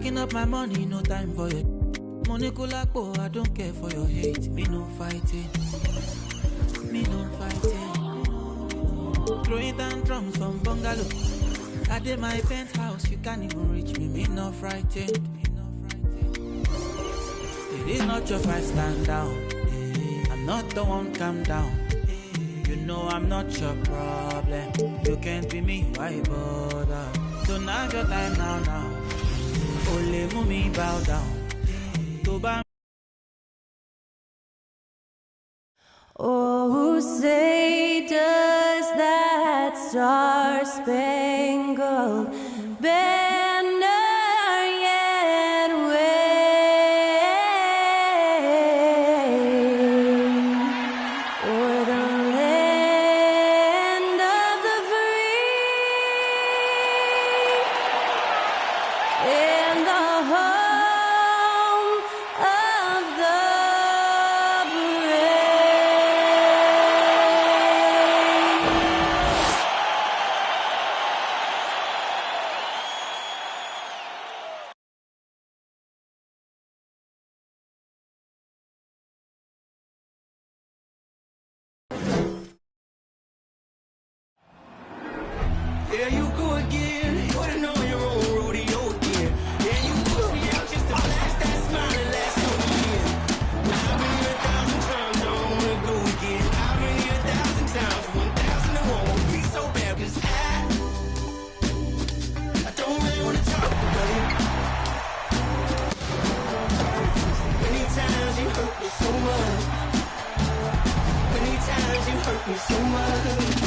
Stacking up my money, no time for it. Money kulakbo, I don't care for your hate. Me no fighting. Me no fighting. Throwing down drums from bungalow. I did my penthouse, you can't even reach me. Me no frightened. It is not your fight, stand down. I'm not the one, calm down. You know I'm not your problem. You can't be me, why bother? Don't have your time now. Only move bow down. Oh, say does that star-spangled banner yet wave o'er the land of the free and the home of the There you go again, putting on your own rodeo again. Yeah, you put me out just to blast that smile and last over again. I've been here 1,000 times, I don't wanna go again. I've been here 1,000 times, 1,000 and one won't be so bad, cause I don't really wanna talk about it. Many times you hurt me so much. Many times you hurt me so much.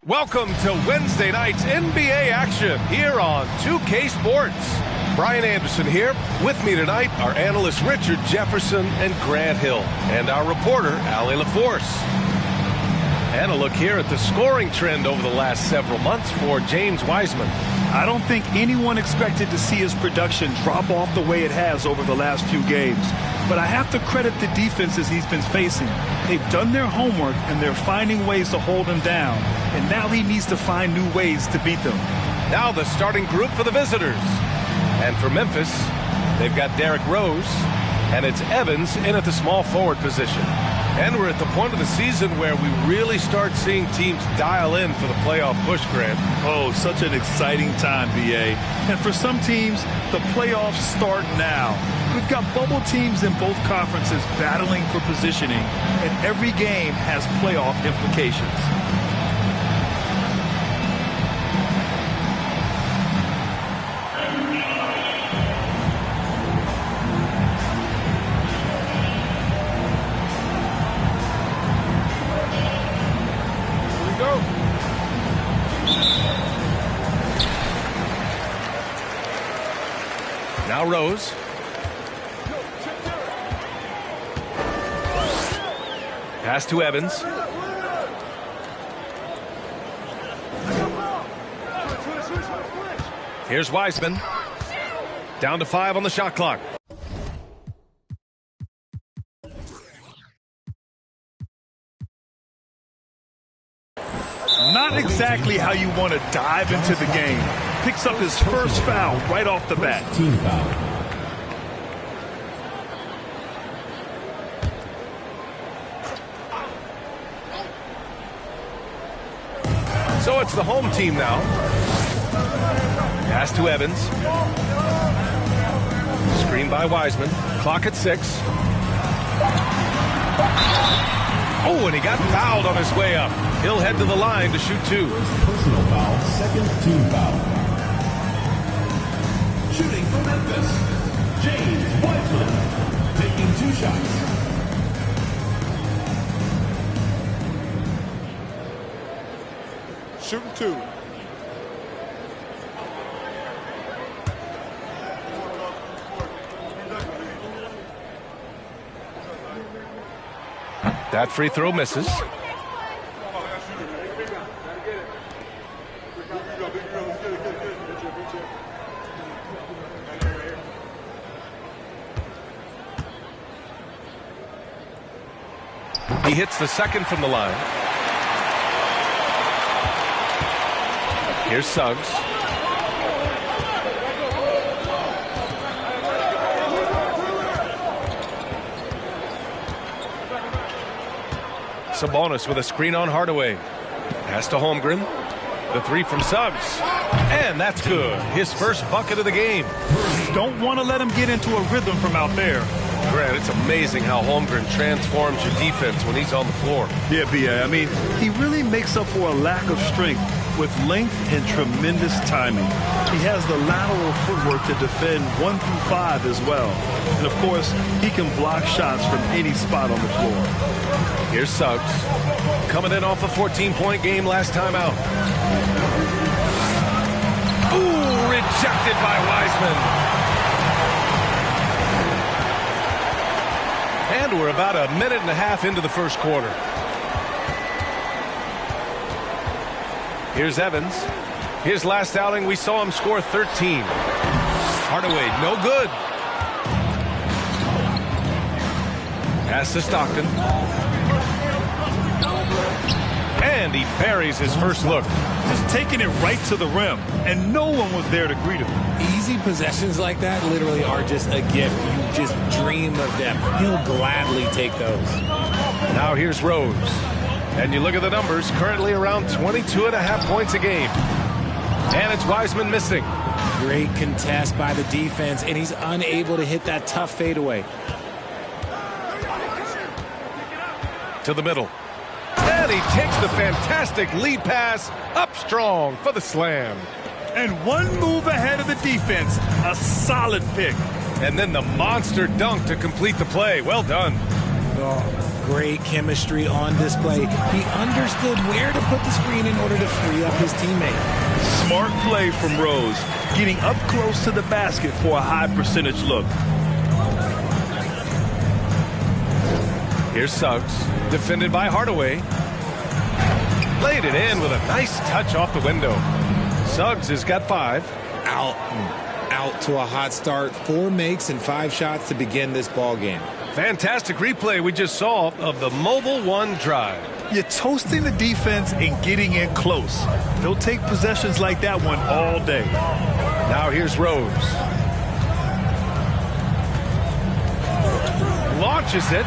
Welcome to Wednesday night's NBA action here on 2K Sports. Brian Anderson here. With me tonight are analysts Richard Jefferson and Grant Hill, and our reporter, Allie LaForce. And a look here at the scoring trend over the last several months for James Wiseman. I don't think anyone expected to see his production drop off the way it has over the last few games. But I have to credit the defenses he's been facing. They've done their homework, and they're finding ways to hold him down. And now he needs to find new ways to beat them. Now the starting group for the visitors. And for Memphis, they've got Derrick Rose, and it's Evans in at the small forward position. And we're at the point of the season where we really start seeing teams dial in for the playoff push, Grant. Oh, such an exciting time, BA. And for some teams, the playoffs start now. We've got bubble teams in both conferences battling for positioning, and every game has playoff implications. Now Rose. Pass to Evans. Here's Wiseman. Down to 5 on the shot clock. Not exactly how you want to dive into the game. Picks up his first foul right off the bat. Team foul. So it's the home team now. Pass to Evans. Screen by Wiseman. Clock at 6. Oh, and he got fouled on his way up. He'll head to the line to shoot 2. Personal foul, second team foul. Shooting for Memphis, James Wiseman, taking 2 shots. Shooting 2. That free throw misses. He hits the second from the line. Here's Suggs. Sabonis with a screen on Hardaway. Pass to Holmgren. The three from Suggs. And that's good. His first bucket of the game. Don't want to let him get into a rhythm from out there. Grant, it's amazing how Holmgren transforms your defense when he's on the floor. Yeah, B.A. I mean, he really makes up for a lack of strength with length and tremendous timing. He has the lateral footwork to defend 1 through 5 as well. And, of course, he can block shots from any spot on the floor. Here's Suggs. Coming in off a 14-point game last time out. Ooh, rejected by Wiseman. And we're about a minute and a half into the first quarter. Here's Evans. His last outing, we saw him score 13. Hardaway, no good. Pass to Stockton. And he buries his first look. Just taking it right to the rim, and no one was there to greet him. Easy possessions like that literally are just a gift. You just dream of them. He'll gladly take those. Now here's Rose. And you look at the numbers, currently around 22.5 points a game. And it's Wiseman missing. Great contest by the defense, and he's unable to hit that tough fadeaway. To the middle. And he takes the fantastic lead pass up strong for the slam. And one move ahead of the defense. A solid pick. And then the monster dunk to complete the play. Well done. Oh, great chemistry on display. He understood where to put the screen in order to free up his teammate. Smart play from Rose, getting up close to the basket for a high percentage look. Here's Suggs, defended by Hardaway. Laid it in with a nice touch off the window. Suggs has got 5. Out to a hot start. 4 makes and 5 shots to begin this ball game. Fantastic replay we just saw of the Mobile One drive. You're toasting the defense and getting in close. They'll take possessions like that one all day. Now here's Rose. Launches it.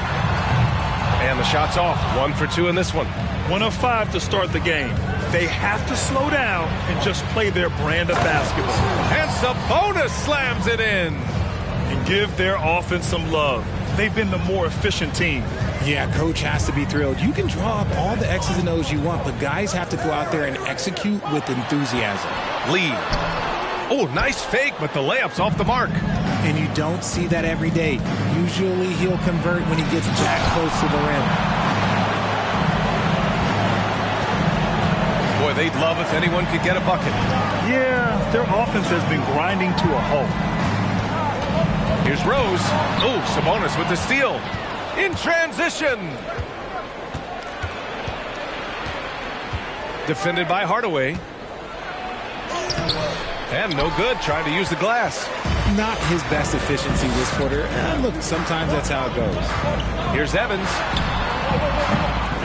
And the shot's off. 1 for 2 in this one. 1 of 5 to start the game. They have to slow down and just play their brand of basketball. And Sabonis slams it in. And give their offense some love. They've been the more efficient team. Yeah, coach has to be thrilled. You can draw up all the X's and O's you want, but guys have to go out there and execute with enthusiasm. Lead. Oh, nice fake, but the layup's off the mark. And you don't see that every day. Usually he'll convert when he gets that close to the rim. Boy, they'd love if anyone could get a bucket. Yeah, their offense has been grinding to a halt. Here's Rose. Oh, Sabonis with the steal. In transition. Defended by Hardaway. And no good, trying to use the glass. Not his best efficiency this quarter. Look, sometimes that's how it goes. Here's Evans.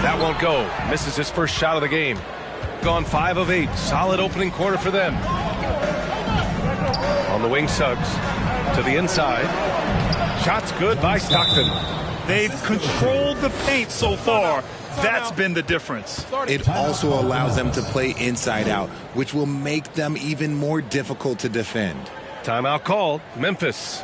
That won't go. Misses his first shot of the game. Gone 5 of 8. Solid opening quarter for them. On the wing, Suggs. To the inside. Shots good by Stockton. They've controlled the paint so far. That's been the difference. It also allows them to play inside out, which will make them even more difficult to defend. Timeout called. Memphis.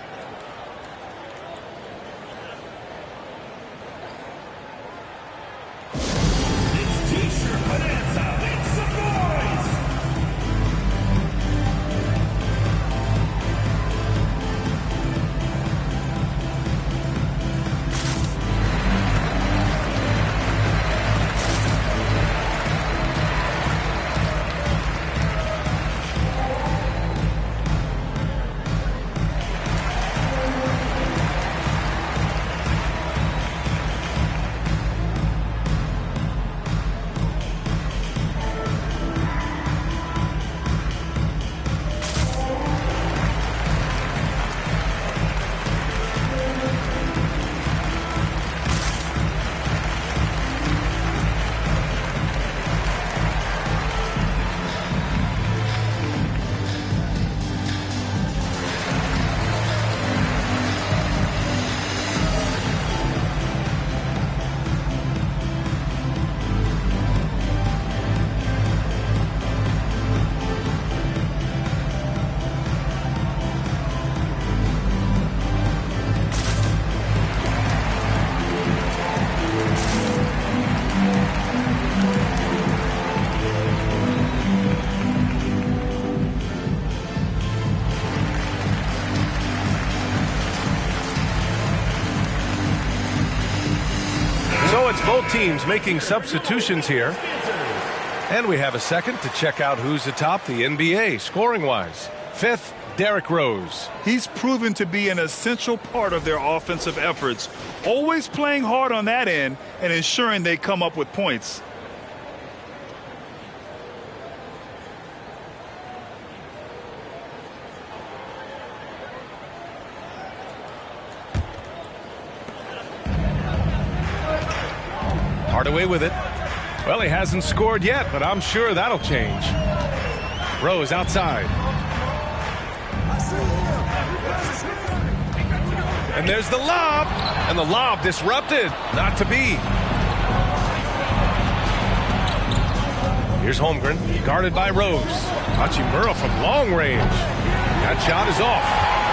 Both teams making substitutions here. And we have a second to check out who's atop the NBA scoring-wise. Fifth, Derrick Rose. He's proven to be an essential part of their offensive efforts, always playing hard on that end and ensuring they come up with points. Hardaway with it. Well, he hasn't scored yet, but I'm sure that'll change. Rose outside. And there's the lob. And the lob disrupted. Not to be. Here's Holmgren, guarded by Rose. Hachimura from long range. That shot is off.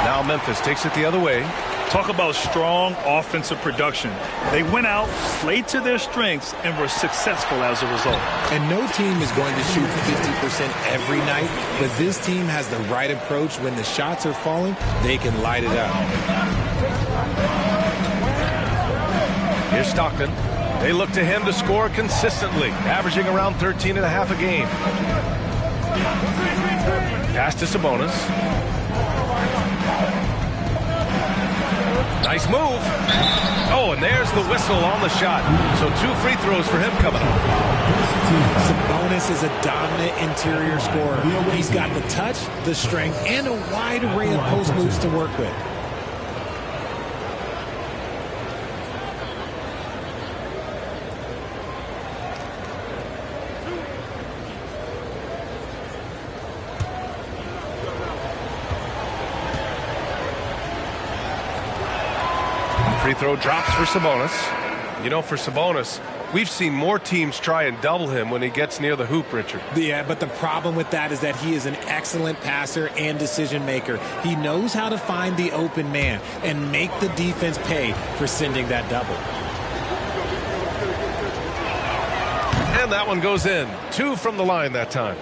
Now Memphis takes it the other way. Talk about strong offensive production. They went out, played to their strengths, and were successful as a result. And no team is going to shoot 50% every night, but this team has the right approach. When the shots are falling, they can light it up. Here's Stockton. They look to him to score consistently, averaging around 13.5 a game. Pass to Sabonis. Nice move. Oh, and there's the whistle on the shot. So 2 free throws for him coming up. Sabonis is a dominant interior scorer. He's got the touch, the strength, and a wide array of post moves to work with. Free throw drops for Sabonis. You know, for Sabonis, we've seen more teams try and double him when he gets near the hoop, Richard. Yeah, but the problem with that is that he is an excellent passer and decision maker. He knows how to find the open man and make the defense pay for sending that double. And that one goes in. 2 from the line that time.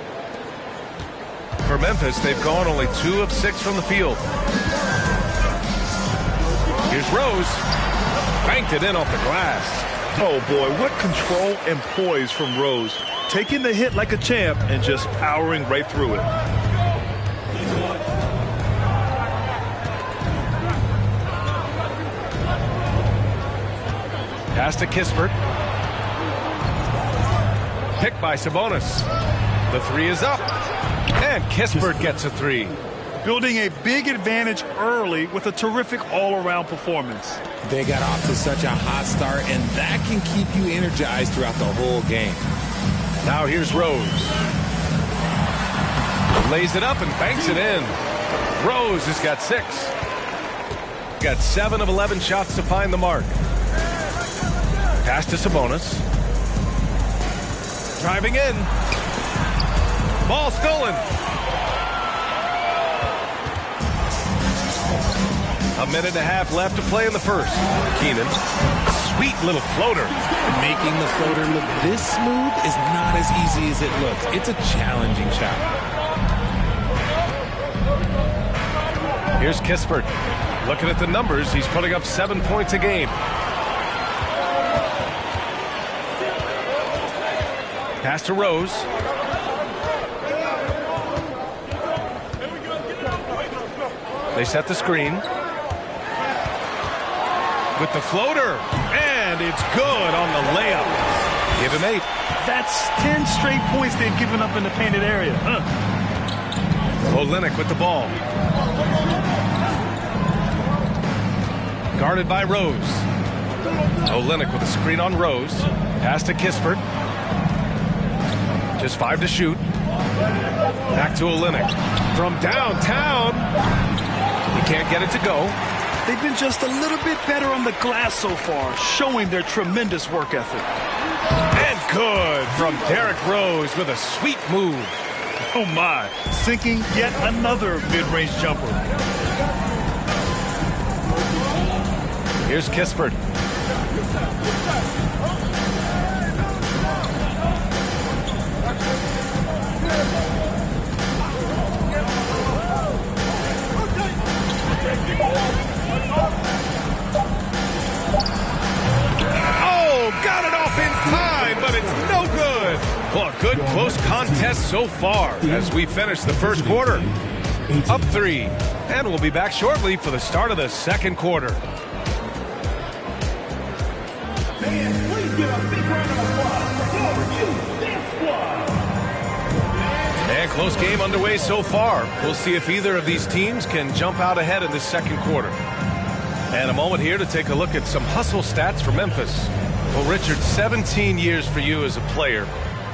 For Memphis, they've gone only 2 of 6 from the field. Here's Rose. Banked it in off the glass. Oh, boy, what control and poise from Rose. Taking the hit like a champ and just powering right through it. Pass to Kispert. Picked by Sabonis. The 3 is up. And Kispert gets a 3. Building a big advantage early with a terrific all-around performance. They got off to such a hot start, and that can keep you energized throughout the whole game. Now here's Rose. Lays it up and banks it in. Rose has got 6. Got 7 of 11 shots to find the mark. Pass to Sabonis. Driving in. Ball stolen. A minute and a half left to play in the first. Keenan. Sweet little floater. Making the floater look this smooth is not as easy as it looks. It's a challenging shot. Here's Kispert. Looking at the numbers, he's putting up 7 points a game. Pass to Rose. They set the screen. With the floater, and it's good on the layup. Give him 8. That's 10 straight points they've given up in the painted area. Olynyk with the ball. Guarded by Rose. Olynyk with a screen on Rose. Pass to Kispert. Just 5 to shoot. Back to Olynyk. From downtown. He can't get it to go. They've been just a little bit better on the glass so far, showing their tremendous work ethic. And good from Derrick Rose with a sweet move. Oh my, sinking yet another mid-range jumper. Here's Kispert. Oh, got it off contest so far as we finish the first quarter. Up 3, and we'll be back shortly for the start of the second quarter. Fans, please give a big round of applause for you, Dance Squad. And close game underway so far. We'll see if either of these teams can jump out ahead in the second quarter. And a moment here to take a look at some hustle stats for Memphis. Well, Richard, 17 years for you as a player.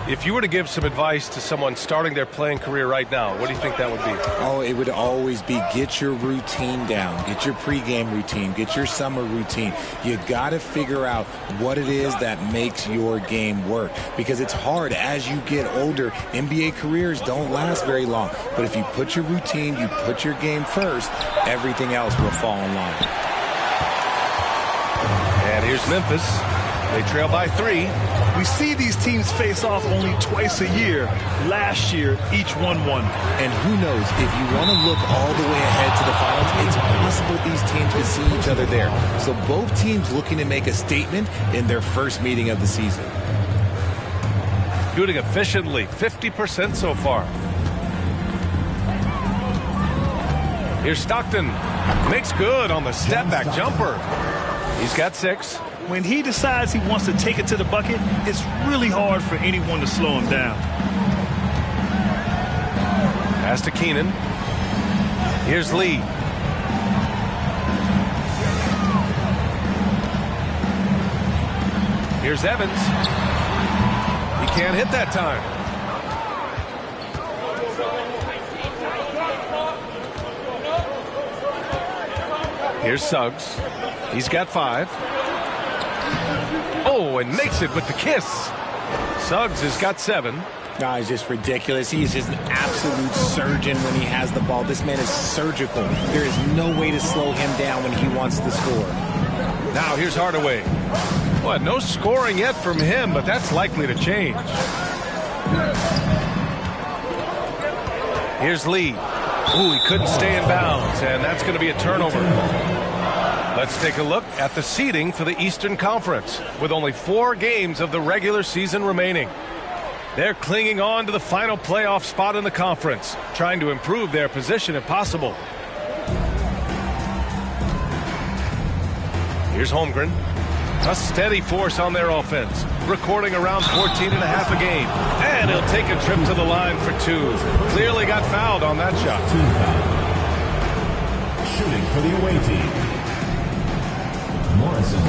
If you were to give some advice to someone starting their playing career right now, what do you think that would be? Oh, it would always be get your routine down. Get your pregame routine. Get your summer routine. You got to figure out what it is that makes your game work. Because it's hard as you get older. NBA careers don't last very long. But if you put your routine, you put your game first, everything else will fall in line. And here's Memphis. They trail by 3. We see these teams face off only twice a year. Last year, each won one. And who knows, if you want to look all the way ahead to the finals, it's possible these teams could see each other there. So both teams looking to make a statement in their first meeting of the season. Shooting efficiently, 50% so far. Here's Stockton. Makes good on the step-back jumper. He's got 6. When he decides he wants to take it to the bucket, it's really hard for anyone to slow him down. Pass to Keenan. Here's Lee. Here's Evans. He can't hit that time. Here's Suggs. He's got 5. Oh, and makes it with the kiss. Suggs has got 7. No, he's just ridiculous. He's just an absolute surgeon when he has the ball. This man is surgical. There is no way to slow him down when he wants to score. Now here's Hardaway. Well, no scoring yet from him, but that's likely to change. Here's Lee. Ooh, he couldn't stay in bounds, and that's going to be a turnover. Let's take a look at the seeding for the Eastern Conference with only 4 games of the regular season remaining. They're clinging on to the final playoff spot in the conference, trying to improve their position if possible. Here's Holmgren. A steady force on their offense, recording around 14 and a half a game. And he'll take a trip to the line for 2. Clearly got fouled on that shot. Shooting for the away team. Morrison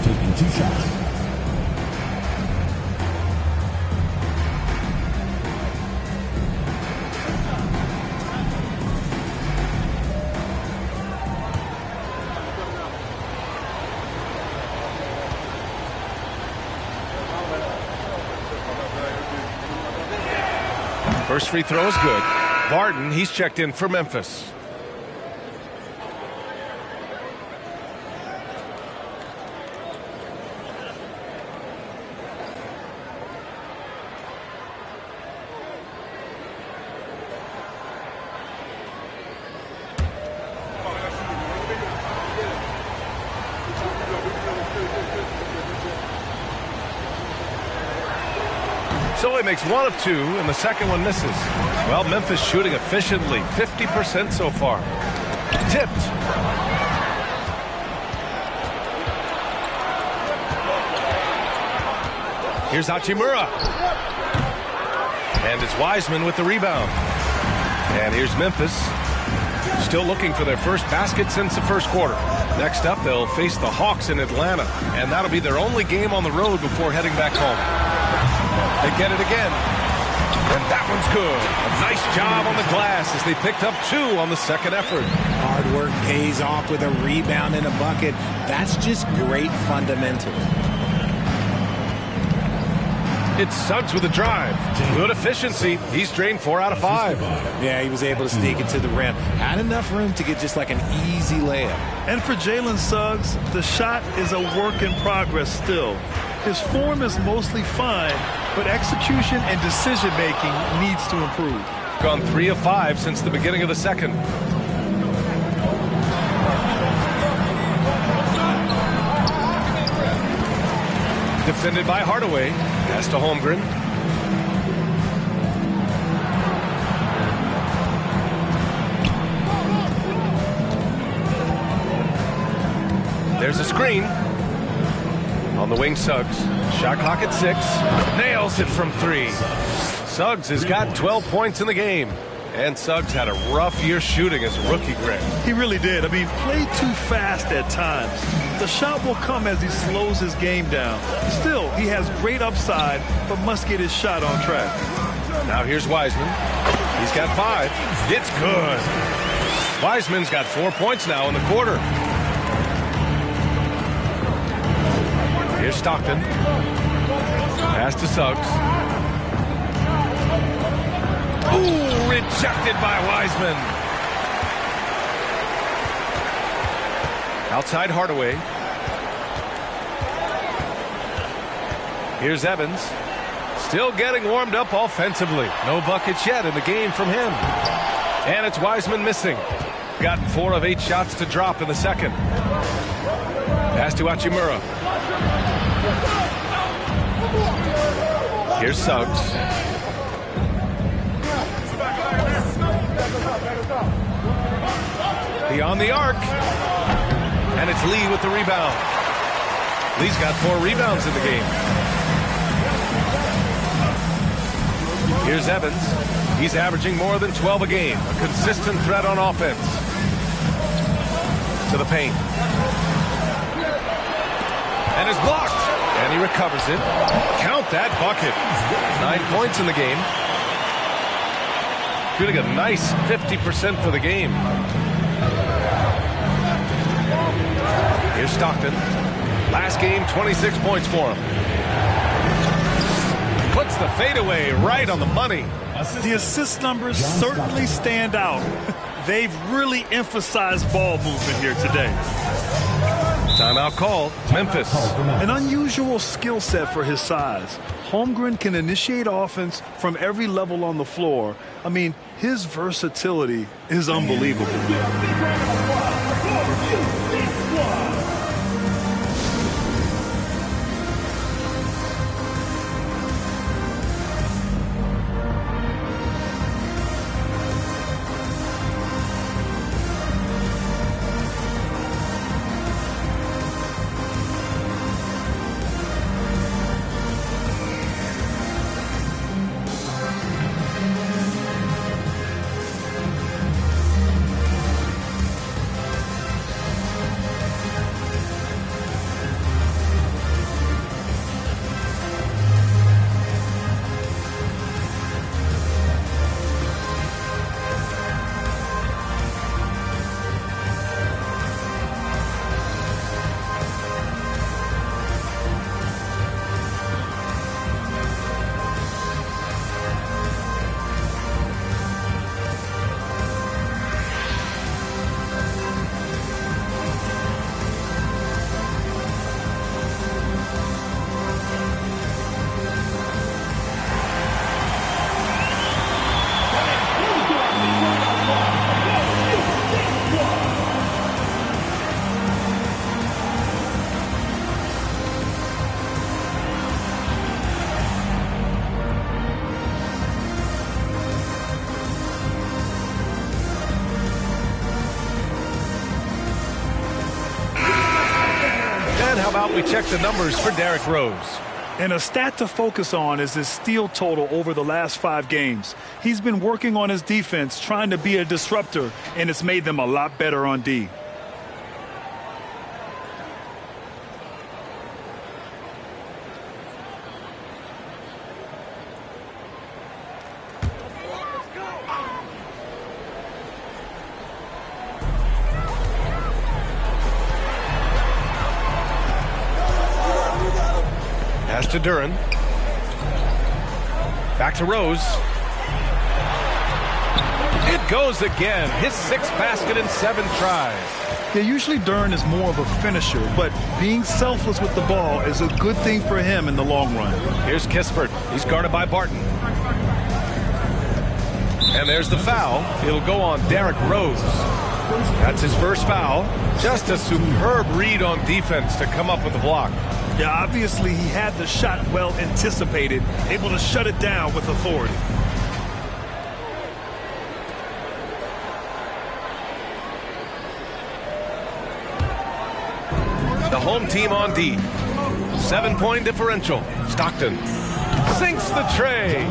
taking 2 shots. First free throw is good. Barton, he's checked in for Memphis. So he makes 1 of 2, and the second one misses. Well, Memphis shooting efficiently, 50% so far. Tipped. Here's Hachimura. And it's Wiseman with the rebound. And here's Memphis. Still looking for their first basket since the first quarter. Next up, they'll face the Hawks in Atlanta. And that'll be their only game on the road before heading back home. They get it again. And that one's good. A nice job on the glass as they picked up 2 on the second effort. Hard work pays off with a rebound and a bucket. That's just great fundamentals. It's Suggs with a drive. Good efficiency. He's drained 4 out of 5. Yeah, he was able to sneak it to the rim. Had enough room to get just like an easy layup. And for Jalen Suggs, the shot is a work in progress still. His form is mostly fine, but execution and decision-making needs to improve. Gone 3 of 5 since the beginning of the second. Defended by Hardaway. Pass to Holmgren. There's a screen. On the wing, Suggs. Shot clock at 6. Nails it from 3. Suggs has got 12 points in the game. And Suggs had a rough year shooting as a rookie, Greg. He really did. I mean, played too fast at times. The shot will come as he slows his game down. Still, he has great upside, but must get his shot on track. Now here's Wiseman. He's got 5. It's good. Wiseman's got 4 points now in the quarter. Here's Stockton. Pass to Suggs. Ooh, rejected by Wiseman. Outside Hardaway. Here's Evans. Still getting warmed up offensively. No buckets yet in the game from him. And it's Wiseman missing. Got 4 of 8 shots to drop in the second. Pass to Hachimura. Here's Suggs. Beyond the arc. And it's Lee with the rebound. Lee's got 4 rebounds in the game. Here's Evans. He's averaging more than 12 a game. A consistent threat on offense. To the paint. And is blocked. And he recovers it. Count that bucket. 9 points in the game. Shooting a nice 50% for the game. Here's Stockton. Last game, 26 points for him. Puts the fadeaway right on the money. The assist numbers certainly stand out. They've really emphasized ball movement here today. Timeout called. Memphis. An unusual skill set for his size. Holmgren can initiate offense from every level on the floor. I mean, his versatility is unbelievable. How about we check the numbers for Derrick Rose? And a stat to focus on is his steal total over the last 5 games. He's been working on his defense, trying to be a disruptor, and it's made them a lot better on D. Pass to Duren. Back to Rose. It goes again. His 6th basket in 7 tries. Yeah, usually Duren is more of a finisher, but being selfless with the ball is a good thing for him in the long run. Here's Kispert. He's guarded by Barton. And there's the foul. It'll go on Derrick Rose. That's his first foul. Just a superb read on defense to come up with the block. Yeah, obviously he had the shot well anticipated, able to shut it down with authority. home team on D. 7-point differential. Stockton sinks the tray.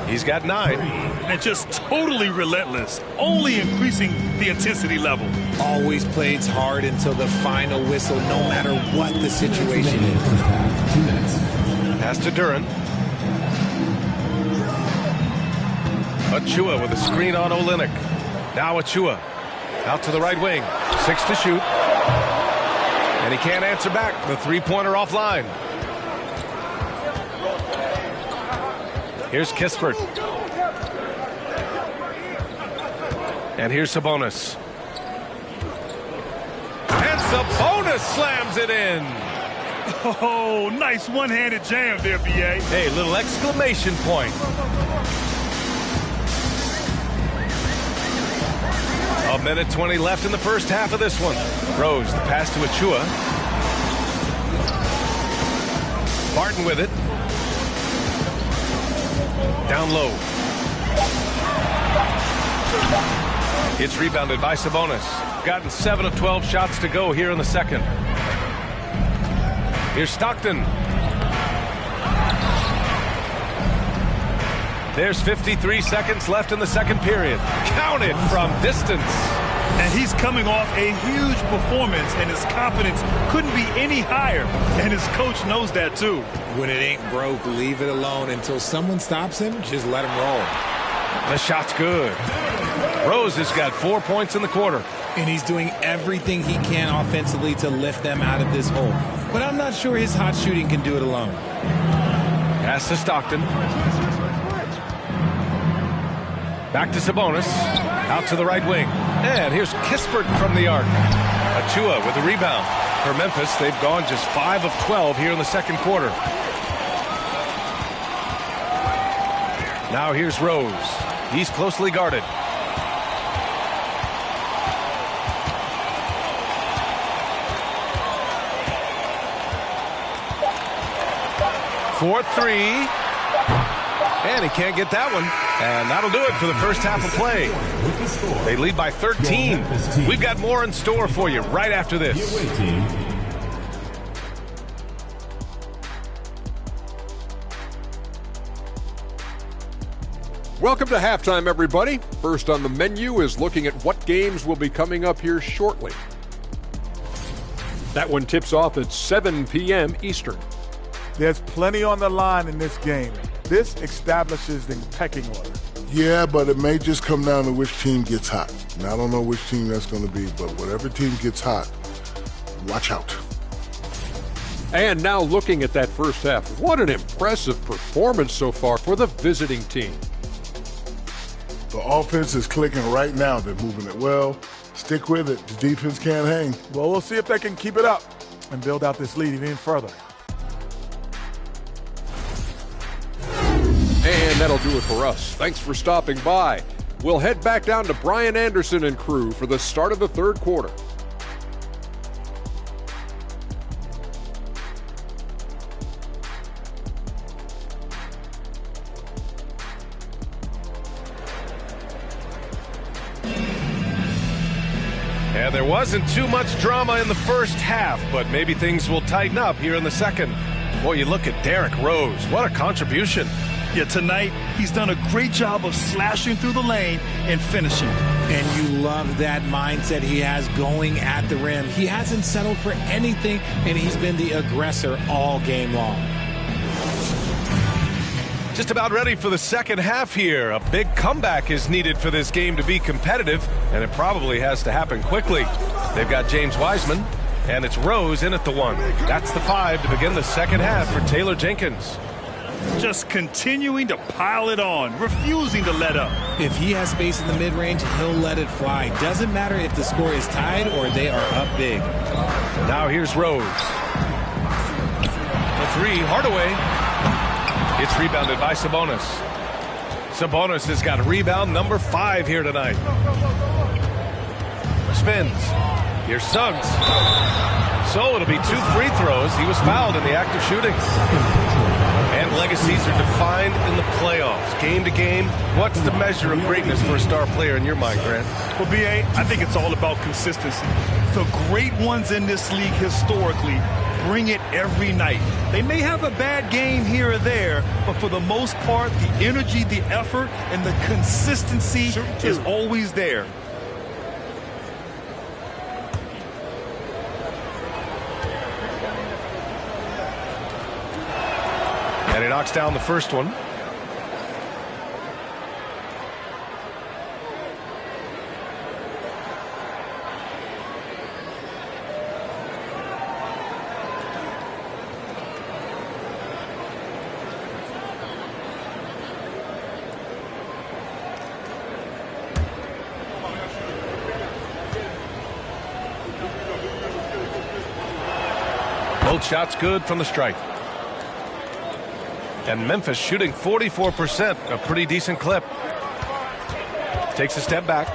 He's got 9. And just totally relentless, only increasing the intensity level. Always plays hard until the final whistle, no matter what the situation is. Pass to Duran. Achua with a screen on Olynyk. Now Achua out to the right wing. 6 to shoot. And he can't answer back. The three-pointer offline. Here's Kispert. And here's Sabonis. And Sabonis slams it in. Oh, nice one-handed jam there, B.A. Hey, little exclamation point. A minute 20 left in the first half of this one. Rose, the pass to Achua. Barton with it. Down low. It's rebounded by Sabonis. Gotten 7 of 12 shots to go here in the second. Here's Stockton. There's 53 seconds left in the second period. Counted from distance. And he's coming off a huge performance, and his confidence couldn't be any higher. And his coach knows that, too. When it ain't broke, leave it alone. Until someone stops him, just let him roll. The shot's good. Rose has got 4 points in the quarter. And he's doing everything he can offensively to lift them out of this hole. But I'm not sure his hot shooting can do it alone. Pass to Stockton. Back to Sabonis. Out to the right wing. And here's Kispert from the arc. Achua with the rebound. For Memphis, they've gone just 5 of 12 here in the second quarter. Now here's Rose. He's closely guarded. For 3. And he can't get that one. And that'll do it for the first half of play. They lead by 13. We've got more in store for you right after this. Welcome to halftime, everybody. First on the menu is looking at what games will be coming up here shortly. That one tips off at 7 p.m. Eastern. There's plenty on the line in this game. This establishes the pecking order. Yeah, but it may just come down to which team gets hot. And I don't know which team that's going to be, but whatever team gets hot, watch out. And now looking at that first half, what an impressive performance so far for the visiting team. The offense is clicking right now. They're moving it well. Stick with it. The defense can't hang. Well, we'll see if they can keep it up and build out this lead even further. And that'll do it for us. Thanks for stopping by. We'll head back down to Brian Anderson and crew for the start of the third quarter. And there wasn't too much drama in the first half, but maybe things will tighten up here in the second. Boy, you look at Derrick Rose. What a contribution. Yeah, tonight he's done a great job of slashing through the lane and finishing. And you love that mindset he has going at the rim. He hasn't settled for anything, and he's been the aggressor all game long. Just about ready for the second half here. A big comeback is needed for this game to be competitive, and it probably has to happen quickly. They've got James Wiseman, and it's Rose in at the 1. That's the 5 to begin the second half for Taylor Jenkins. Just continuing to pile it on, refusing to let up. If he has space in the mid-range, he'll let it fly. Doesn't matter if the score is tied or they are up big. Now here's Rose. The 3, Hardaway. It's rebounded by Sabonis. Sabonis has got rebound number 5 here tonight. Spins. Here's Suggs. So it'll be 2 free throws. He was fouled in the act of shooting. And legacies are defined in the playoffs. Game to game, what's the measure of greatness for a star player in your mind, Grant? Well, B.A., I think it's all about consistency. The great ones in this league historically bring it every night. They may have a bad game here or there, but for the most part, the energy, the effort, and the consistency is always there. And he knocks down the first one. Both shots good from the stripe. And Memphis shooting 44%, a pretty decent clip. Takes a step back.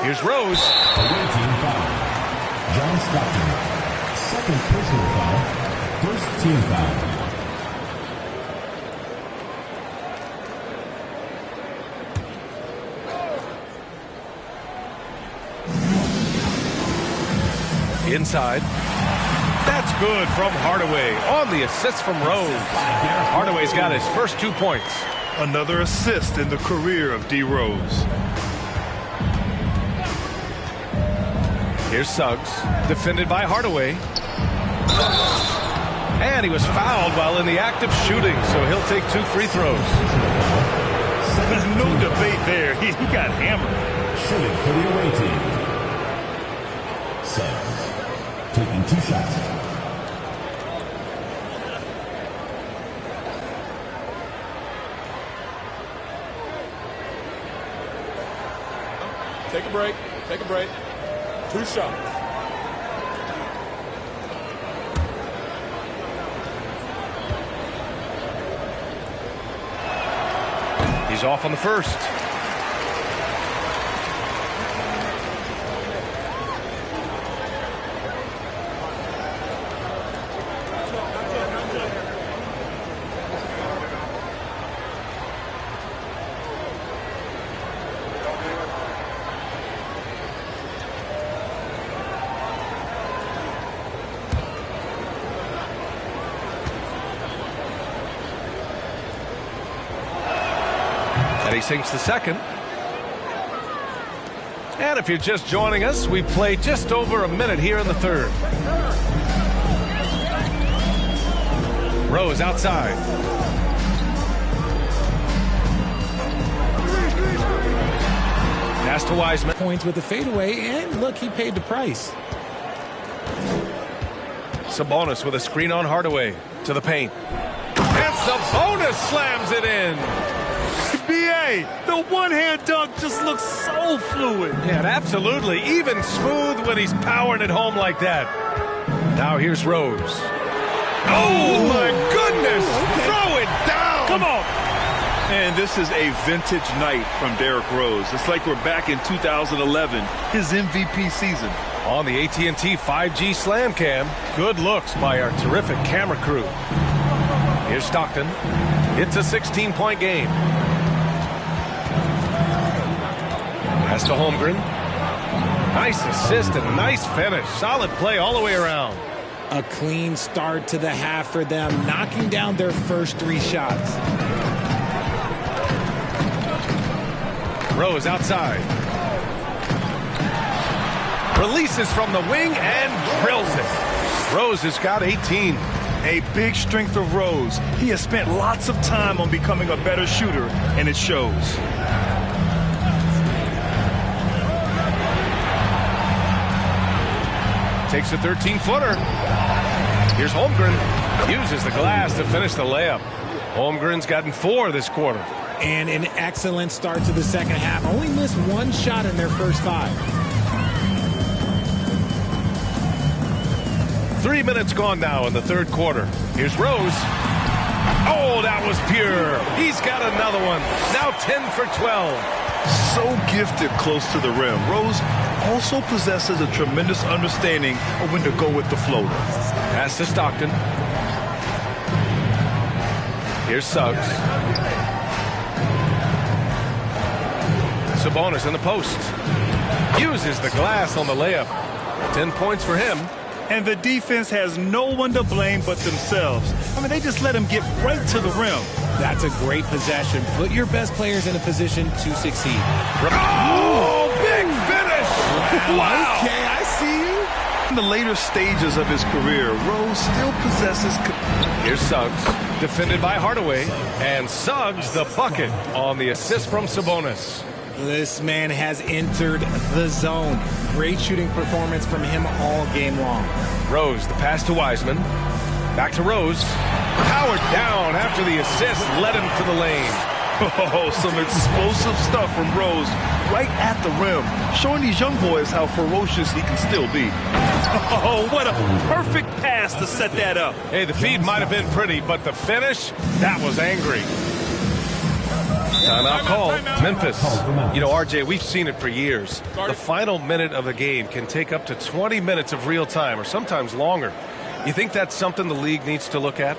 Here's Rose. Away team foul. John Stockton. Second personal foul. First team foul. Inside. That's good from Hardaway on the assist from Rose. Hardaway's got his first 2 points. Another assist in the career of D. Rose. Here's Suggs, defended by Hardaway. And he was fouled while in the act of shooting, so he'll take 2 free throws. There's no debate there. He got hammered. Shooting for the away team. Suggs taking 2 shots. Take a break. Take a break. 2 shots. He's off on the first. And he sinks the second. And if you're just joining us, we play just over a minute here in the third. Rose outside. Pass to Wiseman. Points with the fadeaway, and look, he paid the price. Sabonis with a screen on Hardaway to the paint. And Sabonis slams it in. B.A., the one-hand dunk just looks so fluid. Yeah, absolutely. Even smooth when he's powering it home like that. Now here's Rose. Oh, my goodness. Throw it down. Come on. And this is a vintage night from Derrick Rose. It's like we're back in 2011, his MVP season. On the AT&T 5G Slam Cam, good looks by our terrific camera crew. Here's Stockton. It's a 16-point game. Pass to Holmgren. Nice assist and nice finish. Solid play all the way around. A clean start to the half for them, knocking down their first 3 shots. Rose outside. Releases from the wing and drills it. Rose has got 18. A big strength of Rose. He has spent lots of time on becoming a better shooter, and it shows. Takes a 13-footer. Here's Holmgren. Uses the glass to finish the layup. Holmgren's gotten 4 this quarter. And an excellent start to the second half. Only missed 1 shot in their first 5. 3 minutes gone now in the third quarter. Here's Rose. Oh, that was pure. He's got another one. Now 10 for 12. So gifted close to the rim. Rose also possesses a tremendous understanding of when to go with the floater. Pass to Stockton. Here's Suggs. Sabonis in the post. Uses the glass on the layup. 10 points for him. And the defense has no one to blame but themselves. I mean, they just let him get right to the rim. That's a great possession. Put your best players in a position to succeed. Oh, big finish! Wow! Okay, I see you. In the later stages of his career, Rose still possesses... Here's Suggs, defended by Hardaway. And Suggs, the bucket on the assist from Sabonis. This man has entered the zone. Great shooting performance from him all game long. Rose, the pass to Wiseman. Back to Rose. Powered down after the assist led him to the lane. Oh, some explosive stuff from Rose right at the rim, showing these young boys how ferocious he can still be. Oh, what a perfect pass to set that up. Hey, the feed might have been pretty, but the finish, that was angry. Timeout call. Memphis. You know, RJ, we've seen it for years. The final minute of the game can take up to 20 minutes of real time, or sometimes longer. You think that's something the league needs to look at?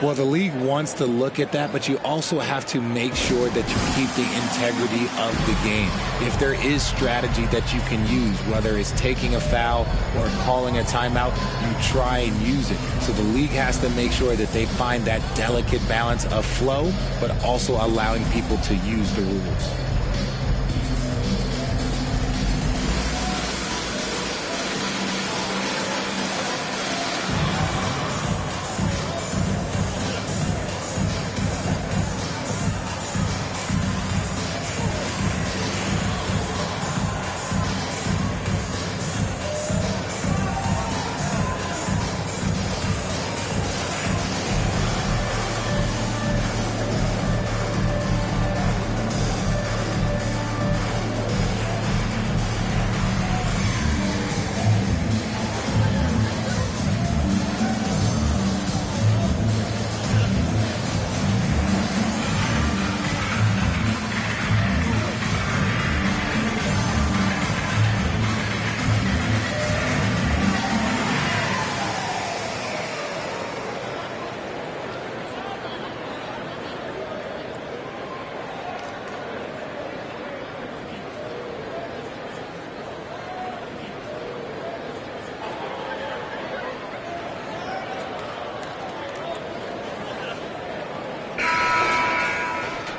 Well, the league wants to look at that, but you also have to make sure that you keep the integrity of the game. If there is strategy that you can use, whether it's taking a foul or calling a timeout, you try and use it. So the league has to make sure that they find that delicate balance of flow, but also allowing people to use the rules.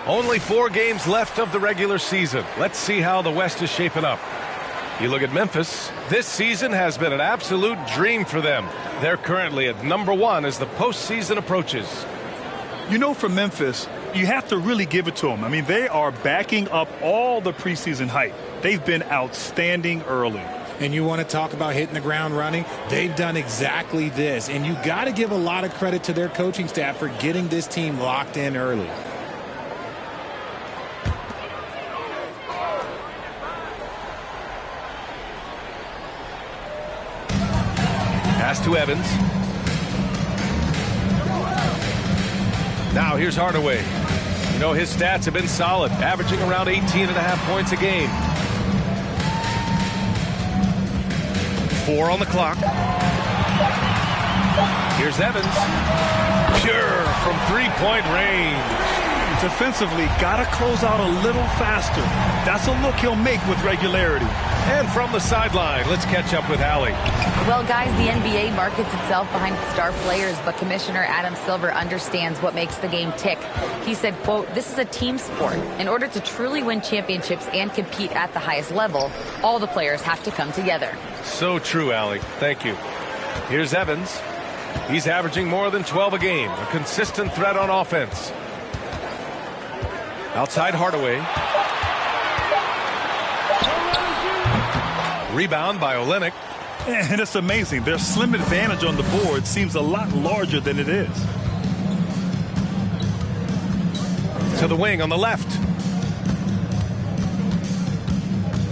Only 4 games left of the regular season. Let's see how the West is shaping up. You look at Memphis. This season has been an absolute dream for them. They're currently at number 1 as the postseason approaches. You know, for Memphis, you have to really give it to them. I mean, they are backing up all the preseason hype. They've been outstanding early. And you want to talk about hitting the ground running? They've done exactly this. And you got to give a lot of credit to their coaching staff for getting this team locked in early. Pass to Evans. Now here's Hardaway. You know, his stats have been solid, averaging around 18.5 points a game. 4 on the clock. Here's Evans. Pure from three-point range. Defensively, got to close out a little faster. That's a look he'll make with regularity. And from the sideline, let's catch up with Allie. Well, guys, the NBA markets itself behind star players, but Commissioner Adam Silver understands what makes the game tick. He said, quote, "This is a team sport. In order to truly win championships and compete at the highest level, all the players have to come together." So true, Allie. Thank you. Here's Evans. He's averaging more than 12 a game, a consistent threat on offense. Outside Hardaway. Rebound by Olynyk. And it's amazing. Their slim advantage on the board seems a lot larger than it is. To the wing on the left.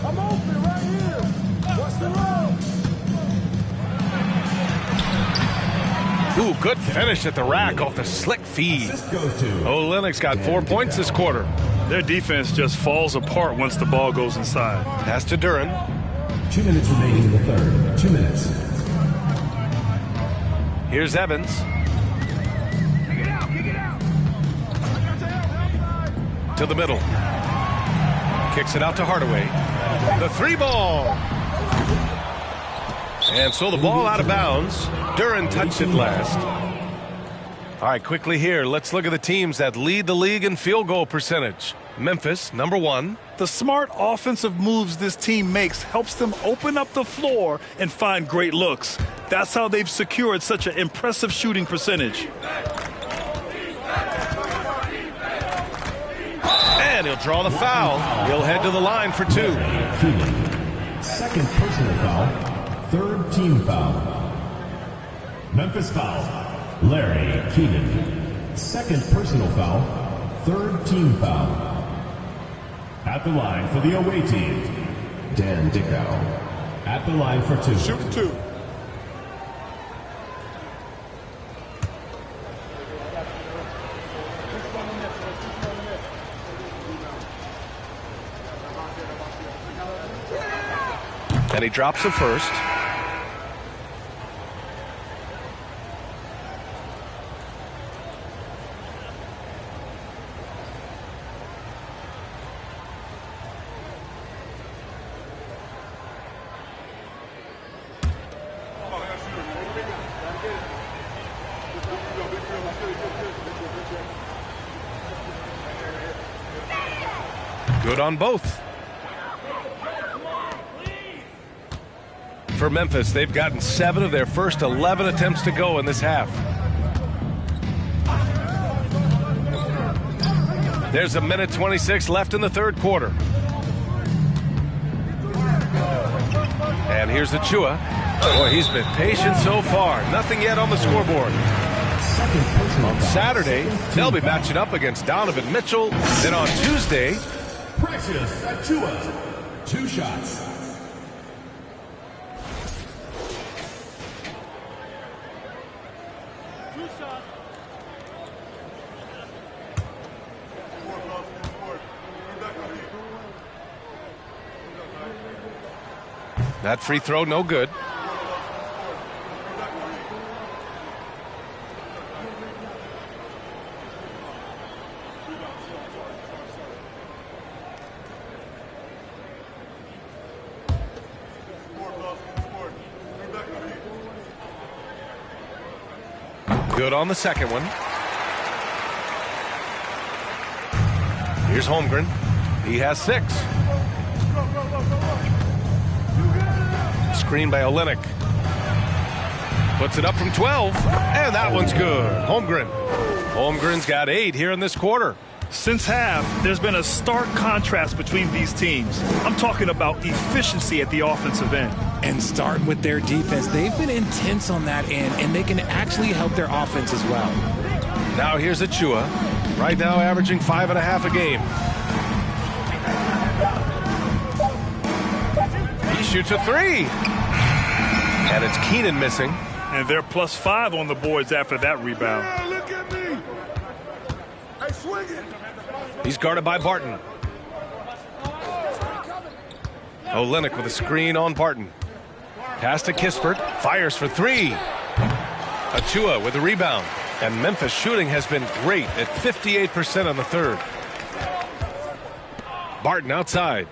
I'm open right here. What's the road? Ooh, good finish at the rack off the slick feed. Olynyk's got 4 points this quarter. Their defense just falls apart once the ball goes inside. Pass to Duran. 2 minutes remaining in the third. 2 minutes. Here's Evans. To the middle. Kicks it out to Hardaway. The 3 ball. And so the ball out of bounds. Duran touched it last. All right, quickly here, let's look at the teams that lead the league in field goal percentage. Memphis, number 1. The smart offensive moves this team makes helps them open up the floor and find great looks. That's how they've secured such an impressive shooting percentage. And he'll draw the foul. He'll head to the line for 2. Second personal foul. Third team foul. Memphis foul. Larry Keenan. Second personal foul. Third team foul. At the line for the away team, Dan Dickow. At the line for 2. Shoot 2. And he drops the first. Good on both. For Memphis, they've gotten 7 of their first 11 attempts to go in this half. There's a minute 26 left in the third quarter. And here's Achua. Boy, he's been patient so far. Nothing yet on the scoreboard. On Saturday, they'll be matching up against Donovan Mitchell. Then on Tuesday, Precious Achua. 2 shots. that free throw no good. Good on the second one. Here's Holmgren. He has 6. Screen by Olynyk. Puts it up from 12. And that one's good. Holmgren. Holmgren's got 8 here in this quarter. Since half, there's been a stark contrast between these teams. I'm talking about efficiency at the offensive end. And starting with their defense, they've been intense on that end, and they can actually help their offense as well. Now here's Achua. Right now averaging 5.5 a game. He shoots a 3. And it's Keenan missing. And they're +5 on the boards after that rebound. Yeah, look at me. Hey, swing it. He's guarded by Barton. Olynyk with a screen on Barton. Pass to Kispert. Fires for 3. Achua with a rebound. And Memphis shooting has been great at 58% on the third. Barton outside.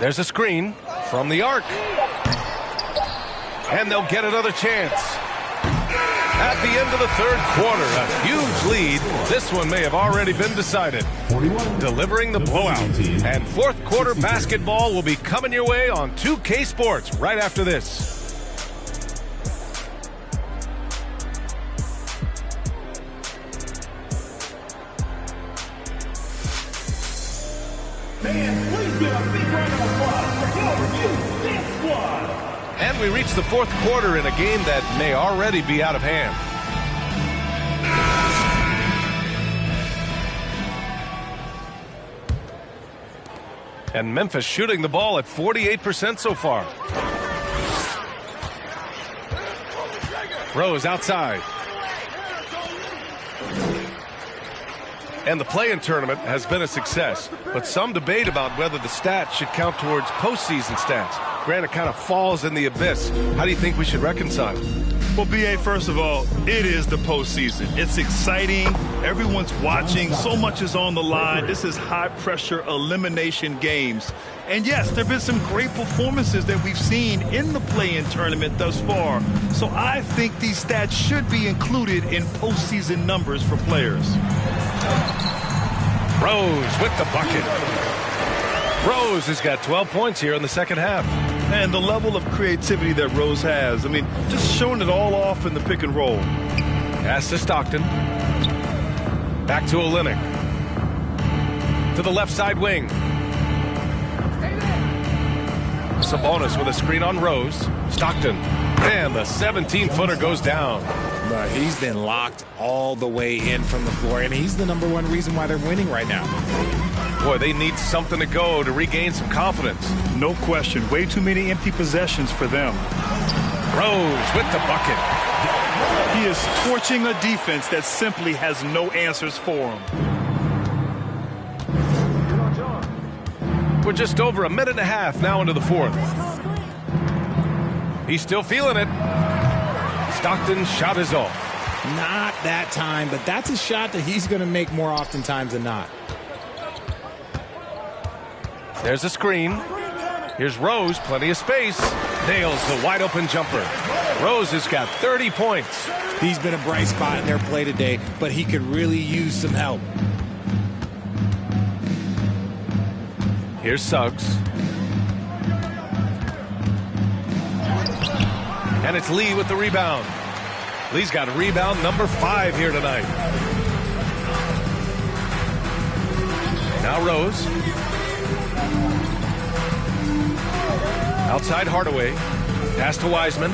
There's a screen from the arc. And they'll get another chance. At the end of the third quarter, a huge lead. This one may have already been decided. Delivering the blowout. And fourth quarter basketball will be coming your way on 2K Sports right after this. Fans, please give a big round of applause for your review Dance Squad. And we reach the fourth quarter in a game that may already be out of hand. And Memphis shooting the ball at 48% so far. Rose outside. And the play-in tournament has been a success, but some debate about whether the stats should count towards postseason stats. Granted, kind of falls in the abyss. How do you think we should reconcile? Well, B.A., first of all, it is the postseason. It's exciting. Everyone's watching. So much is on the line. This is high-pressure elimination games. And, yes, there have been some great performances that we've seen in the play-in tournament thus far. So I think these stats should be included in postseason numbers for players. Rose with the bucket. Rose has got 12 points here in the second half. And the level of creativity that Rose has, I mean, just showing it all off in the pick and roll. Pass to Stockton. Back to Olynyk. To the left side wing. Sabonis with a screen on Rose. Stockton. And the 17-footer goes down. But he's been locked all the way in from the floor, and he's the #1 reason why they're winning right now. Boy, they need something to go to regain some confidence. No question. Way too many empty possessions for them. Rose with the bucket. He is torching a defense that simply has no answers for him. We're just over a minute and a half now into the fourth. He's still feeling it. Stockton's shot is off. Not that time, but that's a shot that he's going to make more oftentimes than not. There's a screen. Here's Rose, plenty of space. Nails the wide open jumper. Rose has got 30 points. He's been a bright spot in their play today, but he could really use some help. Here's Suggs. And it's Lee with the rebound. Lee's got rebound number 5 here tonight. Now Rose. Outside Hardaway. Pass to Wiseman.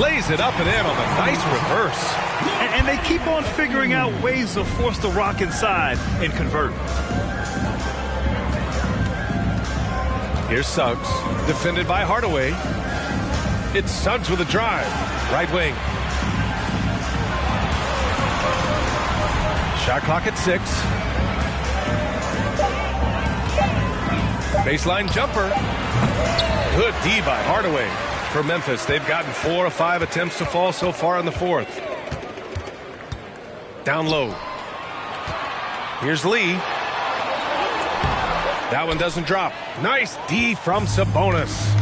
Lays it up and in on a nice reverse. And they keep on figuring out ways to force the rock inside and convert. Here's Suggs. Defended by Hardaway. It's Suggs with a drive. Right wing. Shot clock at 6. Baseline jumper. Good D by Hardaway. For Memphis, they've gotten 4 of 5 attempts to fall so far in the fourth. Down low. Here's Lee. That one doesn't drop. Nice D from Sabonis.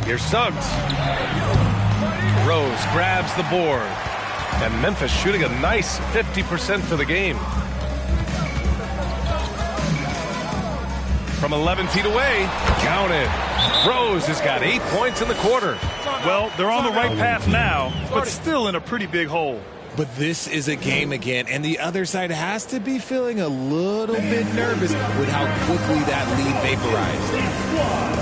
Here's Suggs. Rose grabs the board. And Memphis shooting a nice 50% for the game. From 11 feet away, counted. Rose has got 8 points in the quarter. Well, they're on the right path now, but still in a pretty big hole. But this is a game again, and the other side has to be feeling a little bit nervous with how quickly that lead vaporized.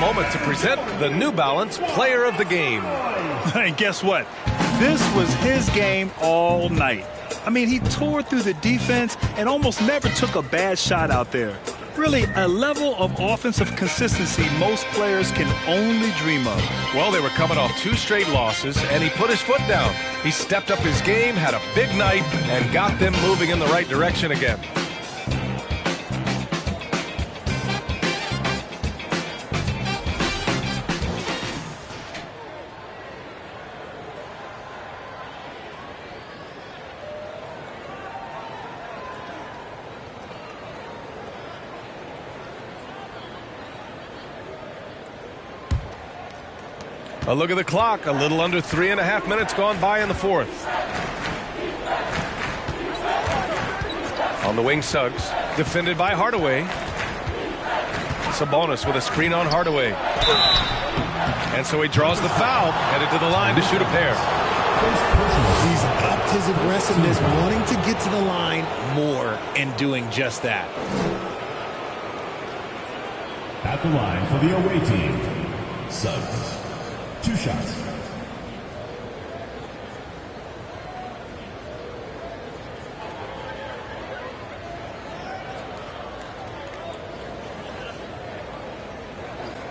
moment to present the New Balance Player of the Game. And guess what? This was his game all night. I mean, he tore through the defense and almost never took a bad shot out there. Really, a level of offensive consistency most players can only dream of. Well, they were coming off 2 straight losses, and he put his foot down. He stepped up his game, had a big night, and got them moving in the right direction again. A look at the clock. A little under 3.5 minutes gone by in the fourth. On the wing, Suggs. Defended by Hardaway. Sabonis with a screen on Hardaway. And so he draws the foul. Headed to the line to shoot a pair. He's upped his aggressiveness, wanting to get to the line more and doing just that. At the line for the away team, Suggs. 2 shots.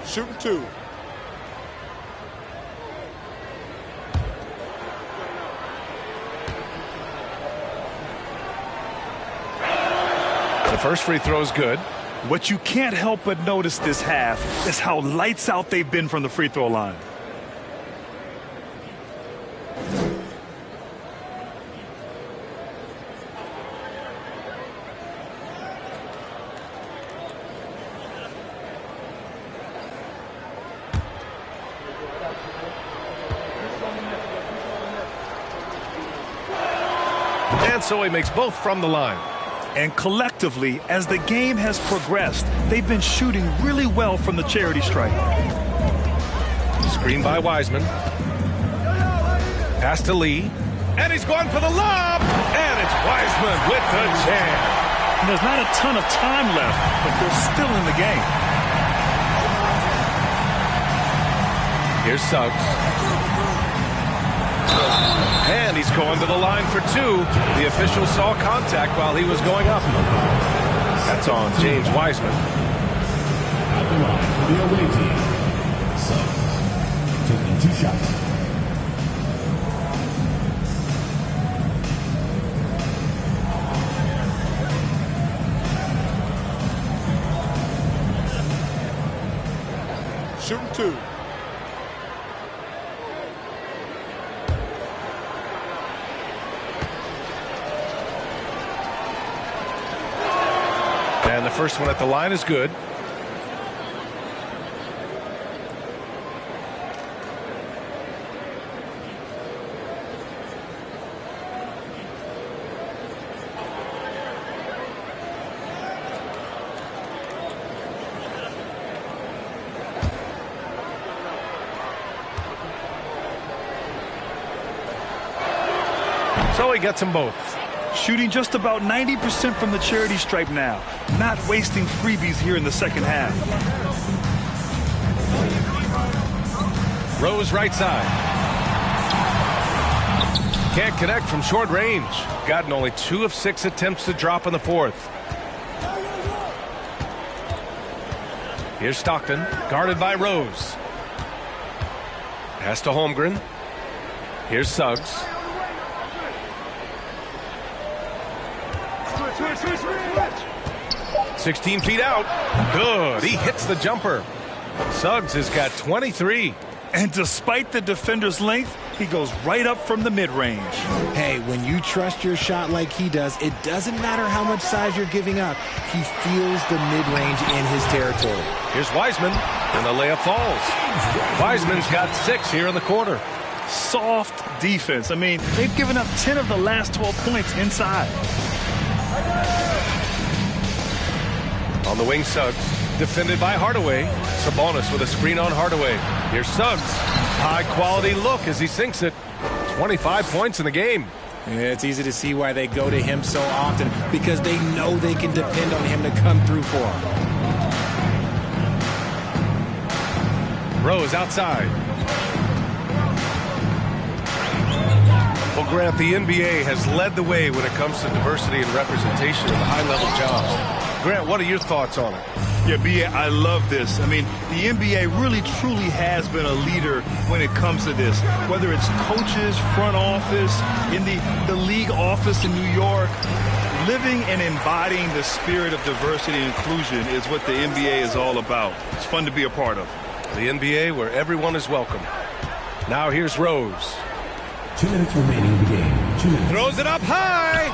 Shooting 2. The first free throw is good. What you can't help but notice this half is how lights out they've been from the free throw line. And so he makes both from the line. And collectively, as the game has progressed, they've been shooting really well from the charity stripe. Screen by Wiseman. Pass to Lee. And he's going for the lob. And it's Wiseman with the jam. And there's not a ton of time left, but they're still in the game. Here's Suggs. And he's going to the line for 2. The official saw contact while he was going up. That's on James Wiseman. At the line for the away team, Suggs. Taking 2 shots. Shooting 2. And the first one at the line is good. So he gets them both. Shooting just about 90% from the charity stripe now. Not wasting freebies here in the second half. Rose right side. Can't connect from short range. Gotten only 2 of 6 attempts to drop in the fourth. Here's Stockton, guarded by Rose. Pass to Holmgren. Here's Suggs. 16 feet out. Good. He hits the jumper. Suggs has got 23. And despite the defender's length, he goes right up from the mid-range. Hey, when you trust your shot like he does, it doesn't matter how much size you're giving up. He feels the mid-range in his territory. Here's Wiseman, and the layup falls. Wiseman's got 6 here in the quarter. Soft defense. I mean, they've given up 10 of the last 12 points inside. On the wing, Suggs. Defended by Hardaway. Sabonis with a screen on Hardaway. Here's Suggs. High-quality look as he sinks it. 25 points in the game. Yeah, it's easy to see why they go to him so often, because they know they can depend on him to come through for them. Rose outside. Well, Grant, the NBA has led the way when it comes to diversity and representation in the high-level jobs. Grant, what are your thoughts on it? Yeah, B.A., I love this. I mean, the NBA really, truly has been a leader when it comes to this. Whether it's coaches, front office, in the league office in New York, living and embodying the spirit of diversity and inclusion is what the NBA is all about. It's fun to be a part of. The NBA where everyone is welcome. Now here's Rose. 2 minutes remaining in the game. 2 minutes. Throws it up high.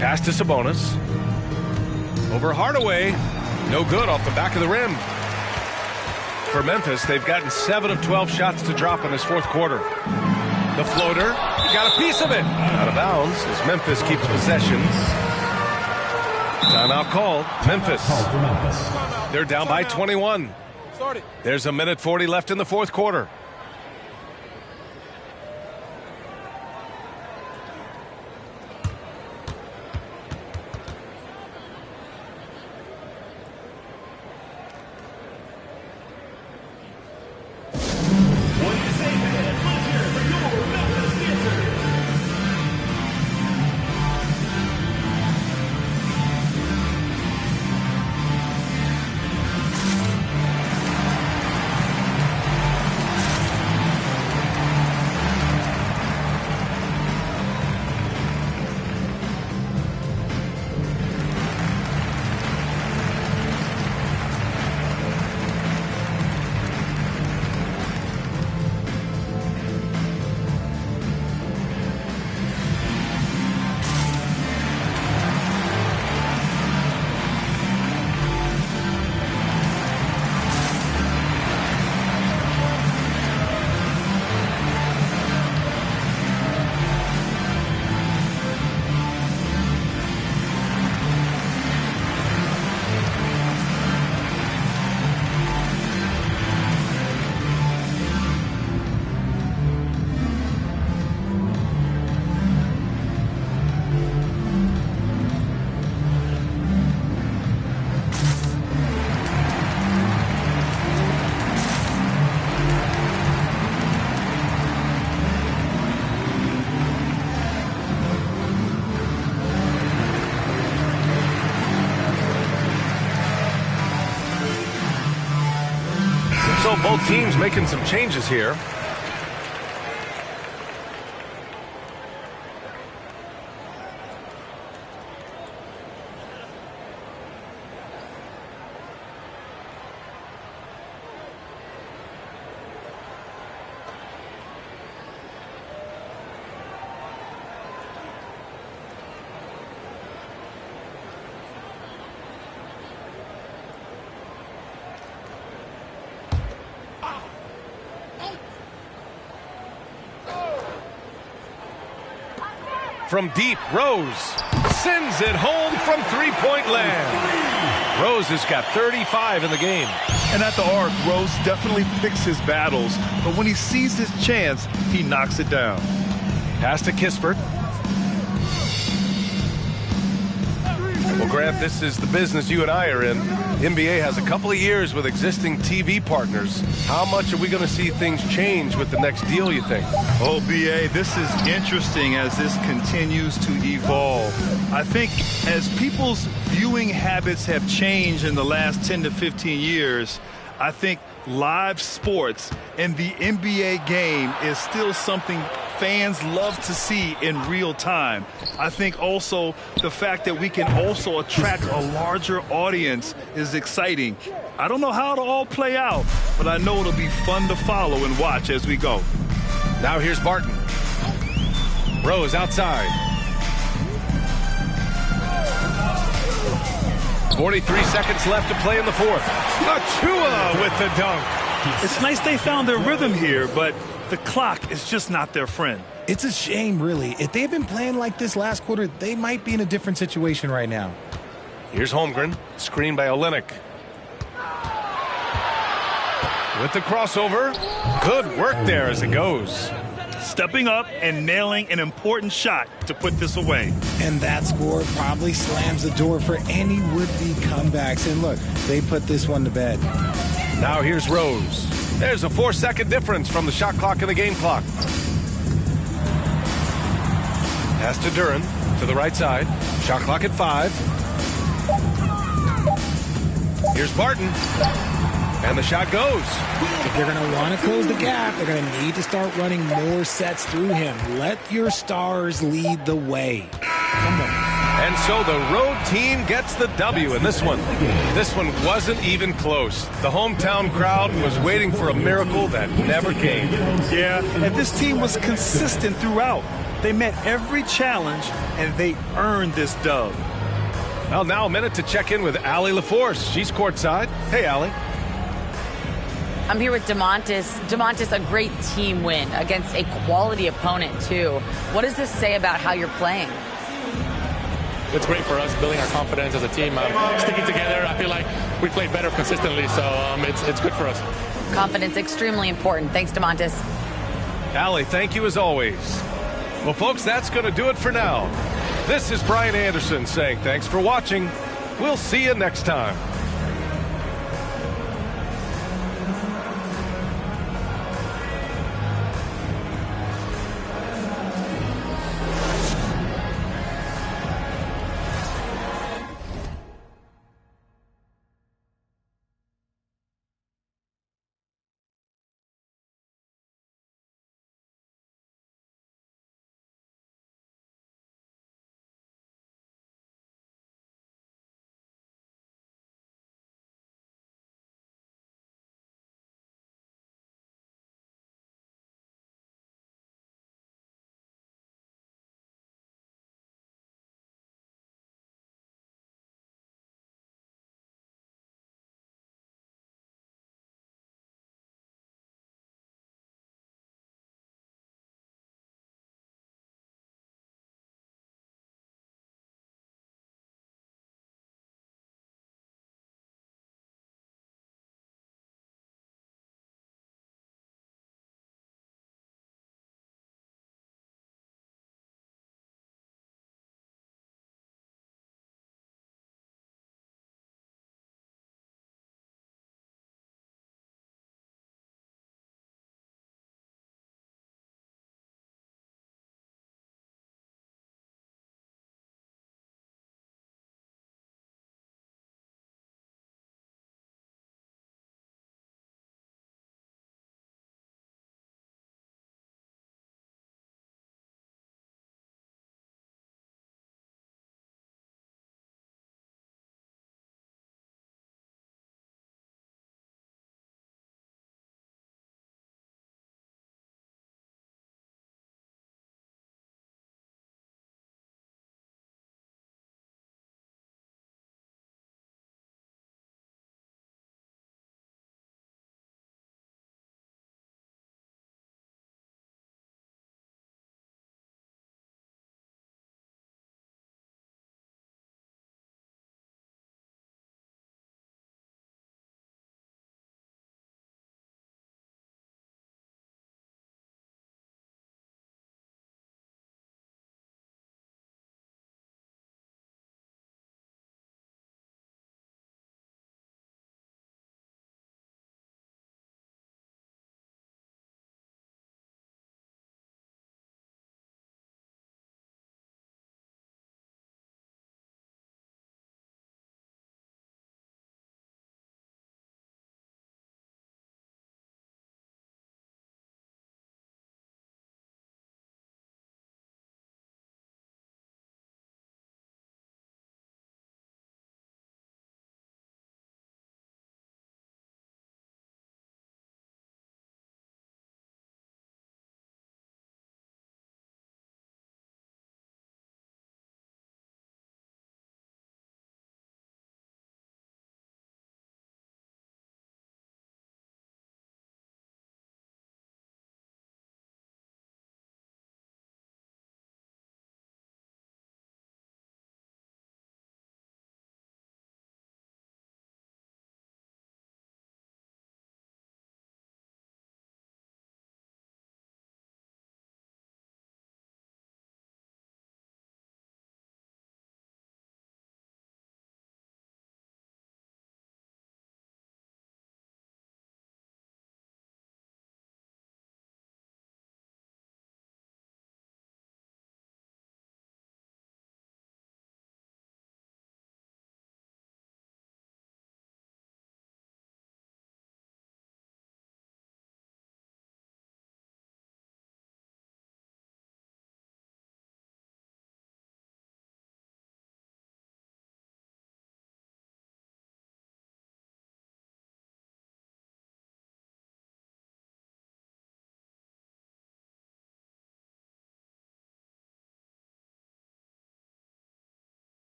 Pass to Sabonis. Over Hardaway. No good off the back of the rim. For Memphis, they've gotten 7 of 12 shots to drop in this fourth quarter. The floater. Got a piece of it. Out of bounds as Memphis keeps possession. Timeout called. Memphis. They're down by 21. There's a minute 40 left in the fourth quarter. So both teams making some changes here. From deep, Rose sends it home from three-point land. Rose has got 35 in the game. And at the arc, Rose definitely picks his battles, but when he sees his chance, he knocks it down. Pass to Kispert. Well, Grant, this is the business you and I are in. NBA has a couple of years with existing TV partners. How much are we going to see things change with the next deal, you think? Oh, B.A., this is interesting as this continues to evolve. I think as people's viewing habits have changed in the last 10 to 15 years, I think live sports and the NBA game is still something fans love to see in real time. I think also the fact that we can also attract a larger audience is exciting. I don't know how it'll all play out, but I know it'll be fun to follow and watch as we go. Now here's Barton. Rose outside. 43 seconds left to play in the fourth. Achua with the dunk. It's nice they found their rhythm here, but the clock is just not their friend. It's a shame, really. If they had been playing like this last quarter, they might be in a different situation right now. Here's Holmgren, screened by Olynyk. With the crossover, good work there as it goes. stepping up and nailing an important shot to put this away. And that score probably slams the door for any would-be comebacks. And look, they put this one to bed. Now here's Rose. There's a 4-second difference from the shot clock and the game clock. Pass to Duran to the right side. Shot clock at 5. Here's Barton. And the shot goes. If they're going to want to close the gap, they're going to need to start running more sets through him. Let your stars lead the way. Come on. And so the road team gets the W in this one. This one wasn't even close. The hometown crowd was waiting for a miracle that never came. Yeah, and this team was consistent throughout. They met every challenge, and they earned this dub. Well, now a minute to check in with Allie LaForce. She's courtside. Hey, Allie. I'm here with DeMontis. DeMontis, a great team win against a quality opponent, too. What does this say about how you're playing? It's great for us, building our confidence as a team. Sticking together, I feel like we played better consistently, so it's good for us. Confidence, extremely important. Thanks, DeMontis. Allie, thank you as always. Well, folks, that's going to do it for now. This is Brian Anderson saying thanks for watching. We'll see you next time.